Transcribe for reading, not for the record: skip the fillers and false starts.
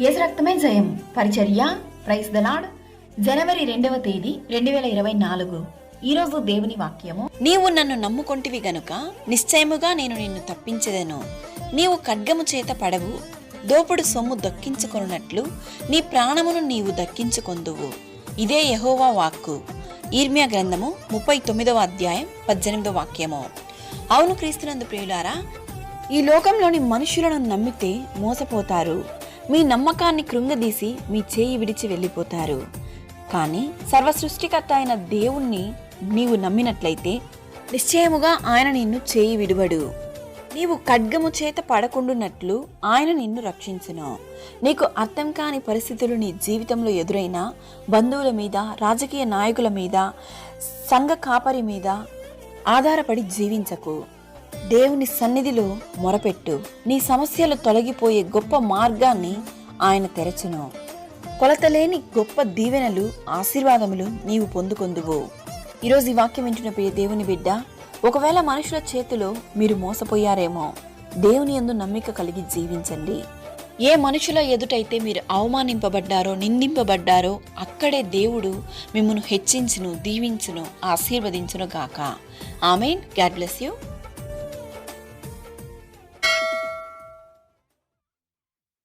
యేసు రక్తమే జయం పరిచర్య ప్రైజ్ ద లార్డ్. జనవరి 2వ తేదీ 2024. ఈరోజు దేవుని వాక్యము. నీవు నన్ను నమ్ముకొంటివి గనుక నిశ్చయముగా నేను నిన్ను తప్పించెదను. నీవు ఖడ్గము చేత పడవు, దోపుడు సొమ్ము దక్కించుకొనున్నట్లు నీ ప్రాణమును నీవు దక్కించుకొందువు. ఇదే యెహోవా వాక్కు. ఇర్మియా గ్రంథము 39వ అధ్యాయం 18వ వాక్యము. అవును క్రీస్తునందు ప్రియులారా, ఈ లోకంలోని మనుషులను నమ్మితే మోసపోతారు. మీ నమ్మకాన్ని కృంగదీసి మీ చేయి విడిచి వెళ్ళిపోతారు. కానీ సర్వసృష్టికర్త అయిన దేవుణ్ణి నీవు నమ్మినట్లయితే నిశ్చయముగా ఆయన నిన్ను చేయి విడువడు. నీవు ఖడ్గము చేత పడకుండునట్లు ఆయన నిన్ను రక్షించును. నీకు అర్థం కాని పరిస్థితులు నీ జీవితంలో ఎదురైనా బంధువుల మీద, రాజకీయ నాయకుల మీద, సంఘ కాపరి మీద ఆధారపడి జీవించకు. దేవుని సన్నిధిలో మొరపెట్టు. నీ సమస్యలు తొలగిపోయే గొప్ప మార్గాన్ని ఆయన తెరచును. కొలతలేని గొప్ప దీవెనలు, ఆశీర్వాదములు నీవు పొందుకొందువు. ఈరోజు ఈ వాక్యం వింటున్న ప్రియ దేవుని బిడ్డ, ఒకవేళ మనుషుల చేతిలో మీరు మోసపోయారేమో, దేవుని యందు నమ్మిక కలిగి జీవించండి. ఏ మనుషుల ఎదుటైతే మీరు అవమానింపబడ్డారో, నిందింపబడ్డారో, అక్కడే దేవుడు మిమ్మల్ని హెచ్చించును, దీవించును, ఆశీర్వదించును గాక. ఆమేన్. God bless you.